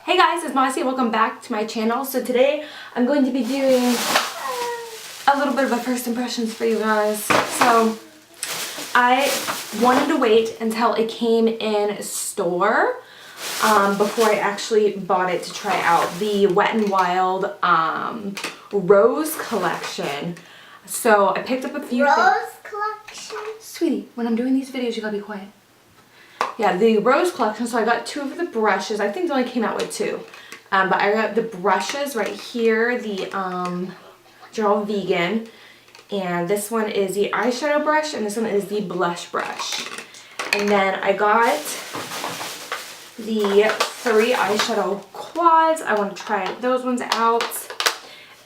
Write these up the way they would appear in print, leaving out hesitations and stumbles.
Hey guys, it's Modesty. Welcome back to my channel. So today I'm going to be doing a little bit of a first impressions for you guys. So I wanted to wait until it came in store before I actually bought it to try out the Wet n Wild Rose collection. So I picked up a few Rose collection? Sweetie, when I'm doing these videos you gotta be quiet. Yeah, the Rose collection. So I got two of the brushes. I think they only came out with two. But I got the brushes right here. The they're all vegan. And this one is the eyeshadow brush and this one is the blush brush. And then I got the 3 eyeshadow quads. I want to try those ones out.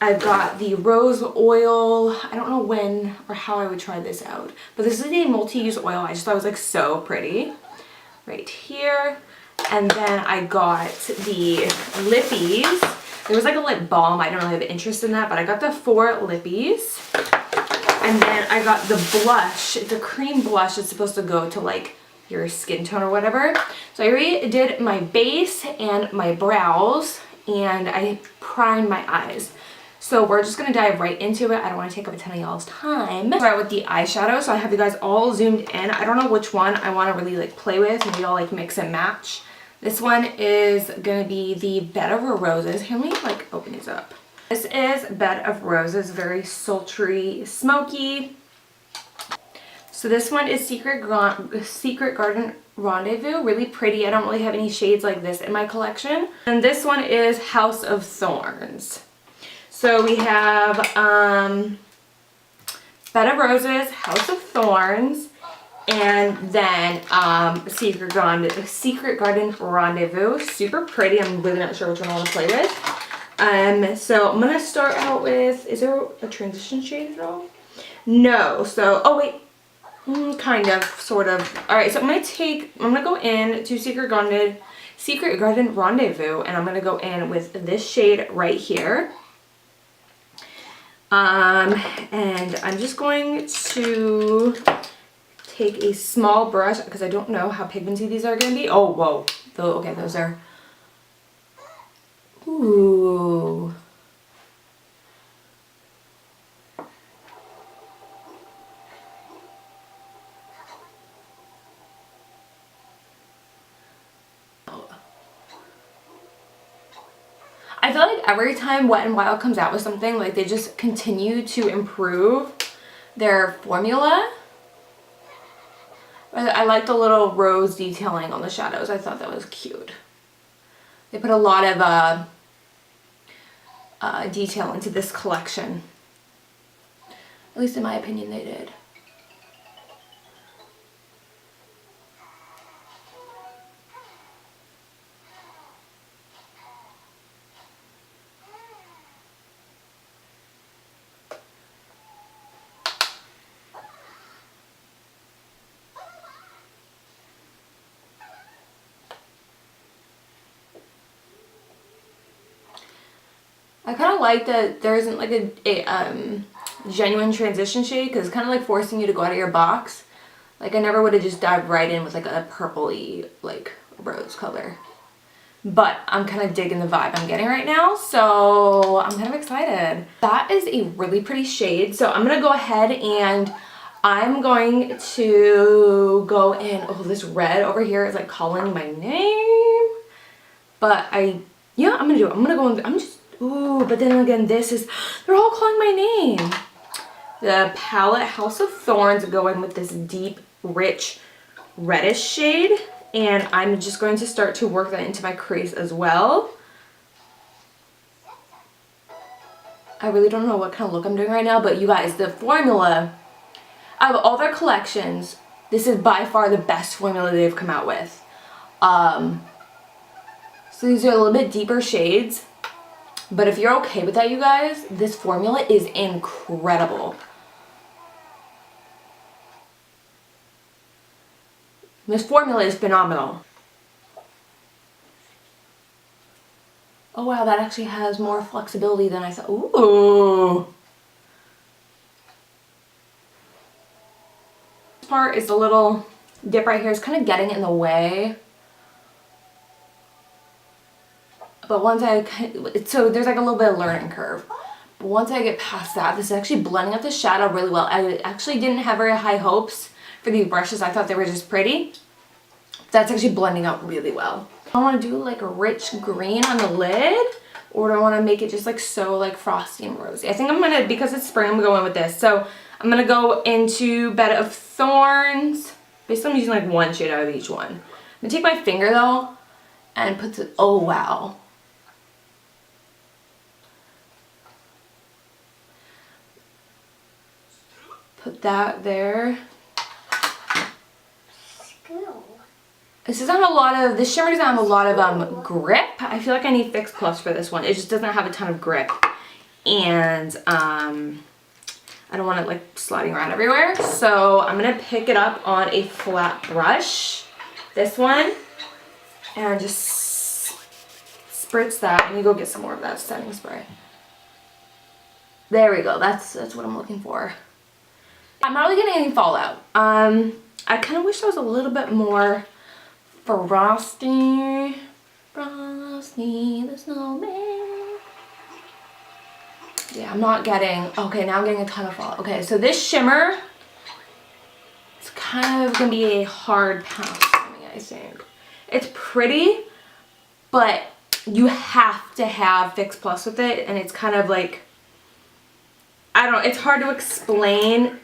I've got the rose oil. I don't know when or how I would try this out. But this is a multi-use oil. I just thought it was like so pretty. Right here. And then I got the lippies. There was like a lip balm. I don't really have interest in that, but I got the 4 lippies. And then I got the blush. It's a cream blush. It's supposed to go to like your skin tone or whatever. So I already did my base and my brows and I primed my eyes. So we're just going to dive right into it. I don't want to take up a ton of y'all's time. Start with the eyeshadow. So I have you guys all zoomed in. I don't know which one I want to really like play with. Maybe I'll like mix and match. This one is going to be the Bed of Roses. Here, let me like open these up. This is Bed of Roses. Very sultry, smoky. So this one is Secret Garden Rendezvous. Really pretty. I don't really have any shades like this in my collection. And this one is House of Thorns. So we have Bed of Roses, House of Thorns, and then Secret Garden Rendezvous. Super pretty. I'm really not sure which one I want to play with. So I'm going to start out with, is there a transition shade at all? No. So, oh wait, kind of, sort of. Alright, so I'm going to go in to Secret Garden Rendezvous, and I'm going to go in with this shade right here. And I'm just going to take a small brush because I don't know how pigmented these are going to be. Oh, whoa. Okay, those are... Ooh. I feel like every time Wet n Wild comes out with something, like they just continue to improve their formula. I like the little rose detailing on the shadows. I thought that was cute. They put a lot of detail into this collection. At least in my opinion they did. I kind of like that there isn't like a genuine transition shade because it's kind of like forcing you to go out of your box. Like I never would have just dived right in with like a purpley like rose color. But I'm kind of digging the vibe I'm getting right now, so I'm kind of excited. That is a really pretty shade, so I'm going to go ahead and I'm going to go in. Oh, this red over here is like calling my name. But yeah, I'm going to do it. I'm going to go in, I'm just... Ooh, but then again, this is, they're all calling my name. The palette House of Thorns going with this deep, rich, reddish shade. And I'm just going to start to work that into my crease as well. I really don't know what kind of look I'm doing right now, but you guys, the formula, out of all their collections, this is by far the best formula they've come out with. So these are a little bit deeper shades. But if you're okay with that, you guys, this formula is incredible. This formula is phenomenal. Oh wow, that actually has more flexibility than I thought. Ooh. This part is a little dip right here. It's kind of getting in the way. But once so there's like a little bit of learning curve. But once I get past that, this is actually blending up the shadow really well. I actually didn't have very high hopes for these brushes. I thought they were just pretty. That's actually blending out really well. I want to do like a rich green on the lid, or do I want to make it just like so like frosty and rosy? I think I'm gonna, because it's spring, I'm gonna go in with this. So I'm gonna go into Bed of Thorns. Basically I'm using like one shade out of each one. I'm gonna take my finger though and put the, oh wow. Put that there. This doesn't have a lot of, this shimmer doesn't have a lot of grip. I feel like I need Fix Plus for this one. It just doesn't have a ton of grip. And I don't want it like sliding around everywhere. So I'm gonna pick it up on a flat brush, this one, and just spritz that. And you go get some more of that setting spray. There we go, that's what I'm looking for. I'm not really getting any fallout. I kind of wish there was a little bit more Frosty the Snowman. Yeah, I'm not getting, okay, now I'm getting a ton of fallout. Okay, so this shimmer, it's kind of gonna be a hard pass for me, I think. It's pretty, but you have to have Fix Plus with it, and it's kind of like, I don't know, it's hard to explain.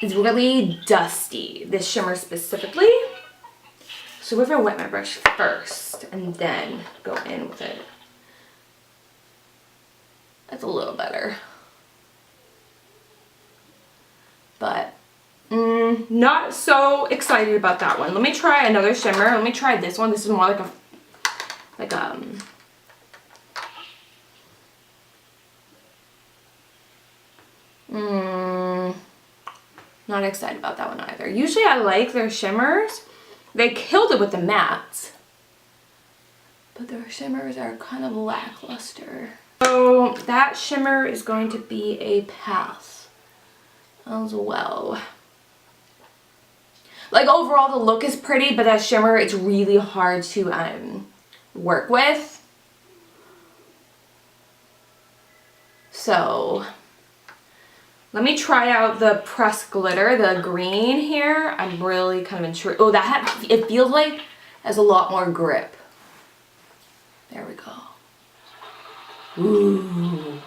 It's really dusty, this shimmer specifically. So what if I wet my brush first and then go in with it? That's a little better. But not so excited about that one. Let me try another shimmer. Let me try this one. This is more like not excited about that one either. Usually I like their shimmers. They killed it with the mattes, but their shimmers are kind of lackluster. So that shimmer is going to be a pass as well. Like overall the look is pretty, but that shimmer, it's really hard to work with. So let me try out the pressed glitter, the green here. I'm really kind of intrigued. Oh, it feels like it has a lot more grip. There we go. Ooh.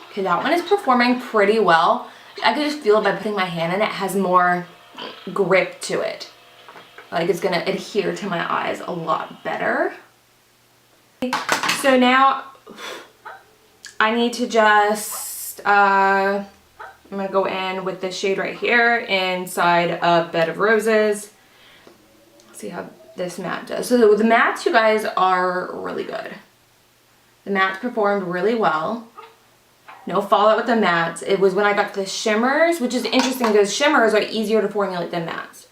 Okay, that one is performing pretty well. I could just feel it by putting my hand in it. It has more grip to it. Like it's gonna adhere to my eyes a lot better. So now I need to just, I'm gonna go in with this shade right here inside a Bed of Roses. See how this matte does. So the mattes, you guys, are really good. The mattes performed really well. No fallout with the mattes. It was when I got to the shimmers, which is interesting because shimmers are easier to formulate than mattes.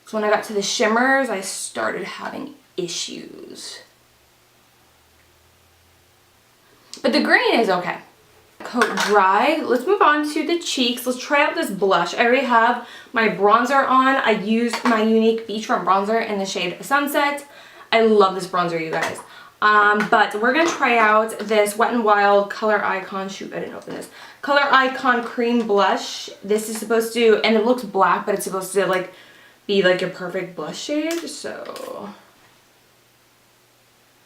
So when I got to the shimmers, I started having issues. But the green is okay. Coat dry. Let's move on to the cheeks. Let's try out this blush. I already have my bronzer on. I used my Unique Beachfront bronzer in the shade Sunset. I love this bronzer, you guys. But we're gonna try out this Wet n Wild Color Icon, shoot, I didn't open this, Color Icon Cream Blush. This is supposed to, and it looks black, but it's supposed to like be like your perfect blush shade, so.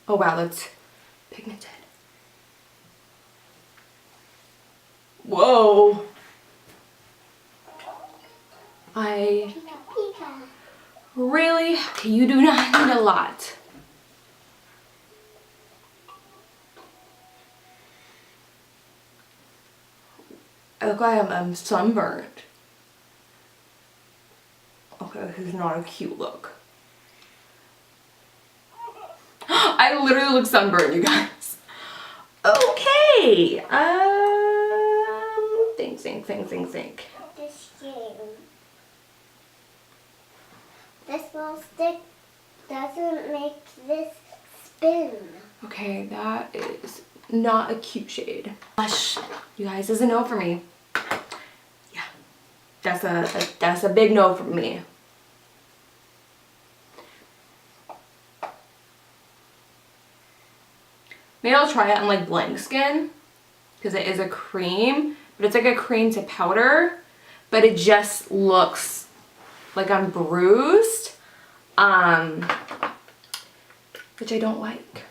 Oh wow, that's pigmented. Whoa. Really? Okay, you do not need a lot. I look like I'm sunburned. Okay, this is not a cute look. I literally look sunburned, you guys. Okay. Think. This game. This little stick doesn't make this spin. Okay, that is not a cute shade. Blush, you guys, is a no for me. Yeah, that's a big no for me. Maybe I'll try it on like blank skin because it is a cream, but it's like a cream to powder, but it just looks like I'm bruised, which I don't like.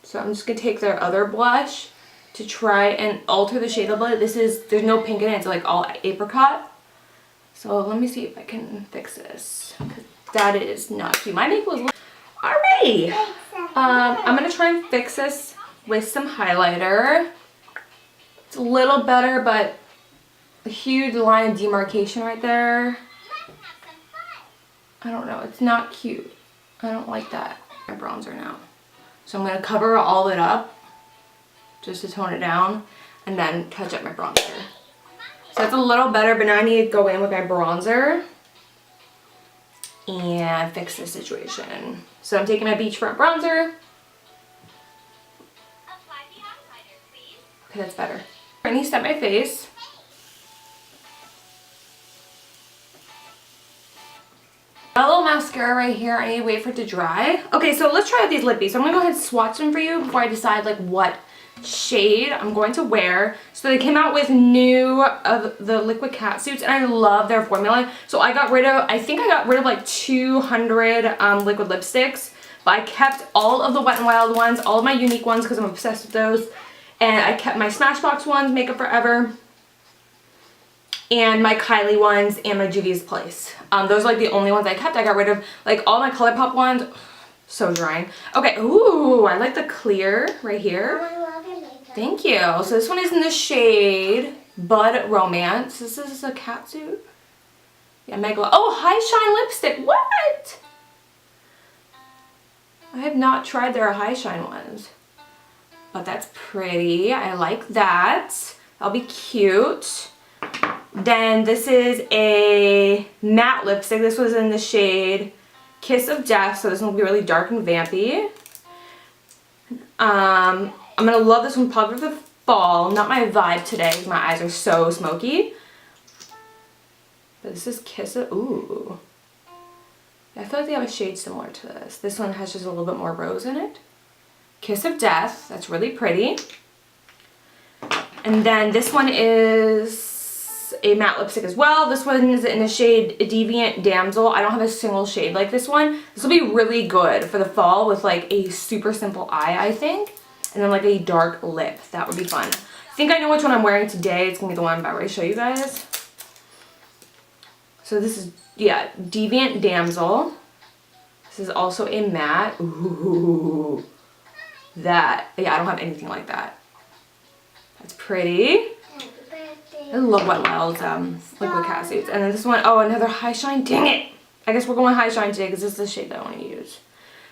So I'm just gonna take their other blush to try and alter the shade a little bit. There's no pink in it, it's like all apricot. So let me see if I can fix this. That is not cute. My makeup was alright. I'm gonna try and fix this with some highlighter. It's a little better, but a huge line of demarcation right there. I don't know, it's not cute. I don't like that. My bronzer now. So I'm gonna cover all of it up just to tone it down and then touch up my bronzer. So that's a little better, but now I need to go in with my bronzer and fix the situation. So I'm taking my beachfront bronzer. Okay, that's better. I need to set my face. Got a little mascara right here. I need to wait for it to dry. Okay, so let's try out these lippies. So I'm gonna go ahead and swatch them for you before I decide like what shade I'm going to wear. So they came out with new of the liquid cat suits, and I love their formula. So I think I got rid of like 200 liquid lipsticks, but I kept all of the Wet n Wild ones, all of my unique ones because I'm obsessed with those, and I kept my Smashbox ones, Makeup Forever, and my Kylie ones, and my Juvia's Place. Those are like the only ones I kept. I got rid of like all my ColourPop ones. So drying. Okay, ooh, I like the clear right here. Thank you. So this one is in the shade Bud Romance. This is a cat suit. Yeah, Mega. Oh, High Shine lipstick. What? I have not tried their High Shine ones. But that's pretty. I like that. That'll be cute. Then this is a matte lipstick. This was in the shade Kiss of Death. So this one will be really dark and vampy. I'm gonna love this one probably for the fall. Not my vibe today because my eyes are so smoky. But this is Kiss of, ooh. I feel like they have a shade similar to this. This one has just a little bit more rose in it. Kiss of Death, that's really pretty. And then this one is a matte lipstick as well. This one is in the shade Deviant Damsel. I don't have a single shade like this one. This will be really good for the fall with like a super simple eye, I think. And then like a dark lip. That would be fun. I think I know which one I'm wearing today. It's going to be the one I'm about ready to show you guys. So this is, yeah, Deviant Damsel. This is also a matte. Ooh. That, yeah, I don't have anything like that. That's pretty. I love Wet n Wild's liquid cat suits. And then this one, oh, another High Shine. Dang it! I guess we're going High Shine today because this is the shade that I want to use.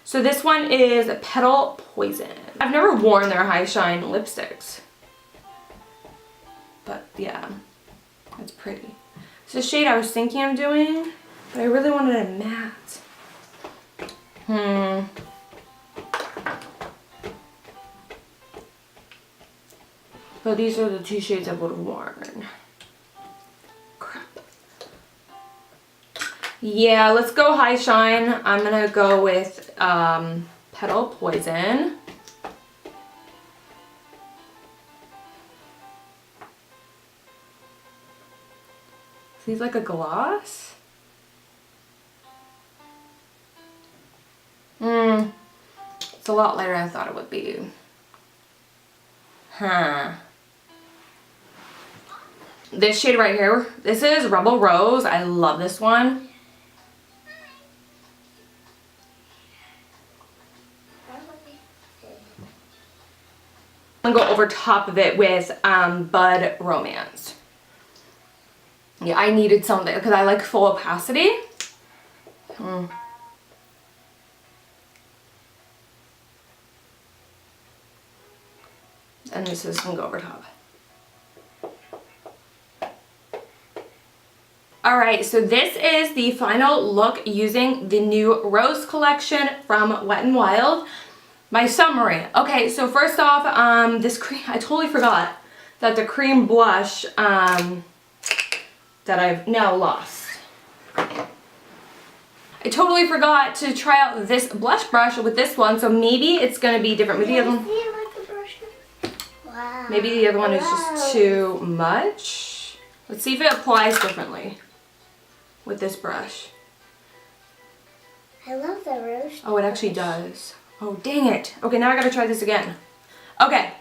So this one is Petal Poison. I've never worn their High Shine lipsticks. But yeah, that's pretty. It's a shade I was thinking of doing, but I really wanted a matte. But these are the two shades I would have worn. Crap. Yeah, let's go High Shine. I'm gonna go with Petal Poison. These like a gloss. It's a lot lighter than I thought it would be. This shade right here, this is Rebel Rose. I love this one. I'm gonna go over top of it with Bud Romance. Yeah, I needed something because I like full opacity. And this is gonna go over top. Alright, so this is the final look using the new Rose collection from Wet n Wild. My summary. Okay, so first off, this cream, I totally forgot that the cream blush that I've now lost. I I totally forgot to try out this blush brush with this one, so maybe it's going to be different. Maybe the other one, Wow. maybe the other one is just too much. Let's see if it applies differently with this brush. I love the rose. Oh, it actually does. Oh, dang it. Okay, now I gotta try this again. Okay,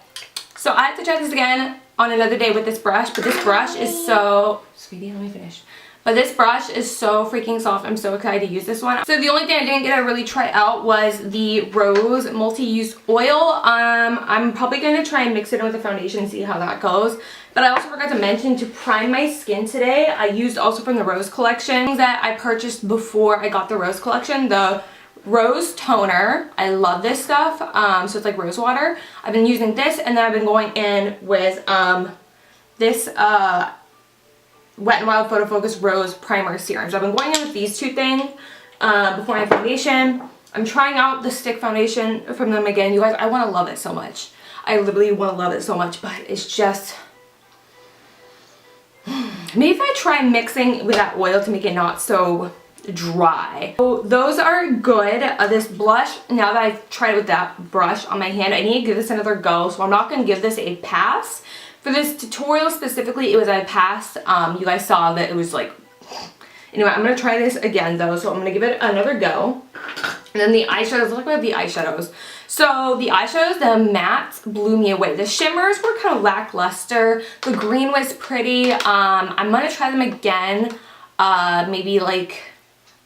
so I have to try this again on another day with this brush, but this brush is so... Sweetie, let me finish. But this brush is so freaking soft. I'm so excited to use this one. So the only thing I didn't get to really try out was the Rose Multi-Use Oil. I'm probably going to try and mix it in with the foundation and see how that goes. But I also forgot to mention to prime my skin today. I used also from the Rose collection that I purchased before I got the Rose collection. The Rose Toner. I love this stuff. So it's like rose water. I've been using this, and then I've been going in with this Wet n Wild Photo Focus Rose Primer Serum. So I've been going in with these two things before my foundation. I'm trying out the stick foundation from them again. You guys, I want to love it so much. I literally want to love it so much, but it's just... Maybe if I try mixing with that oil to make it not so dry. So those are good. This blush, now that I've tried it with that brush on my hand, I need to give this another go. So I'm not going to give this a pass. For this tutorial specifically, it was a pass. You guys saw that it was like... Anyway, I'm going to try this again though. So I'm going to give it another go. And then the eyeshadows, look at the eyeshadows. So the eyeshadows, the mattes blew me away. The shimmers were kind of lackluster. The green was pretty. I'm going to try them again. Maybe like...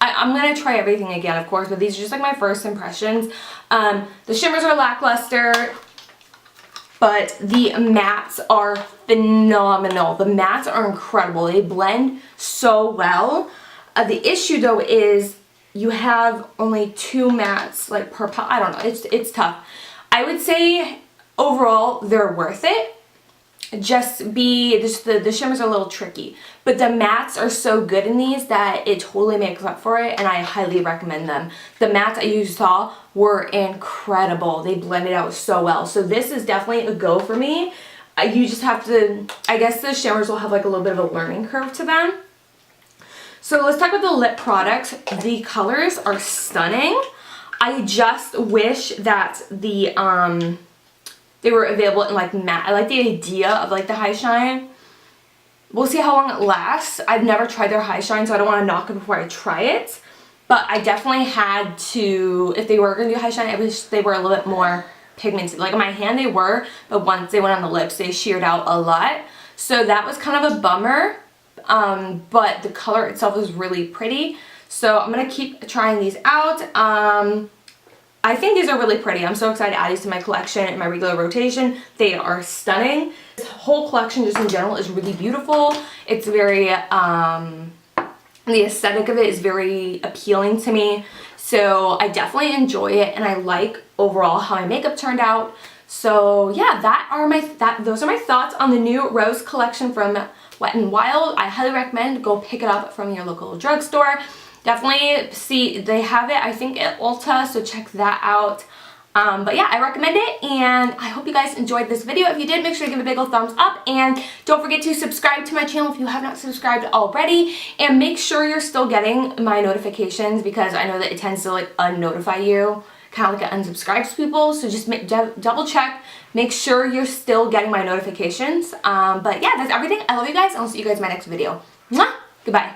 I'm going to try everything again, of course, but these are just like my first impressions. The shimmers are lackluster. But the mattes are phenomenal. The mattes are incredible. They blend so well. The issue though is you have only 2 mattes like per palette. I don't know. It's tough. I would say overall they're worth it. Just the shimmers are a little tricky. But the mattes are so good in these that it totally makes up for it, and I highly recommend them. The mattes you saw were incredible. They blended out so well. So this is definitely a go for me. You just have to, I guess the shimmers will have like a little bit of a learning curve to them. So let's talk about the lip products. The colors are stunning. I just wish that the they were available in like matte. I like the idea of like the high shine. We'll see how long it lasts. I've never tried their high shine, so I don't want to knock it before I try it. But I definitely had to, if they were going to do high shine, I wish they were a little bit more pigmented. Like on my hand they were, but once they went on the lips, they sheared out a lot. So that was kind of a bummer. But the color itself is really pretty. So I'm going to keep trying these out. I think these are really pretty. I'm so excited to add these to my collection and my regular rotation. They are stunning. This whole collection just in general is really beautiful. It's very, the aesthetic of it is very appealing to me. So I definitely enjoy it, and I like overall how my makeup turned out. So yeah, those are my thoughts on the new Rose collection from Wet n Wild. I highly recommend go pick it up from your local drugstore. Definitely see, they have it, I think, at Ulta, so check that out. But yeah, I recommend it, and I hope you guys enjoyed this video. If you did, make sure to give a big old thumbs up, and don't forget to subscribe to my channel if you have not subscribed already, and make sure you're still getting my notifications, because I know that it tends to like unnotify you, kind of like it unsubscribes people, so just double check, make sure you're still getting my notifications. But yeah, that's everything. I love you guys, and I'll see you guys in my next video. Mwah! Goodbye.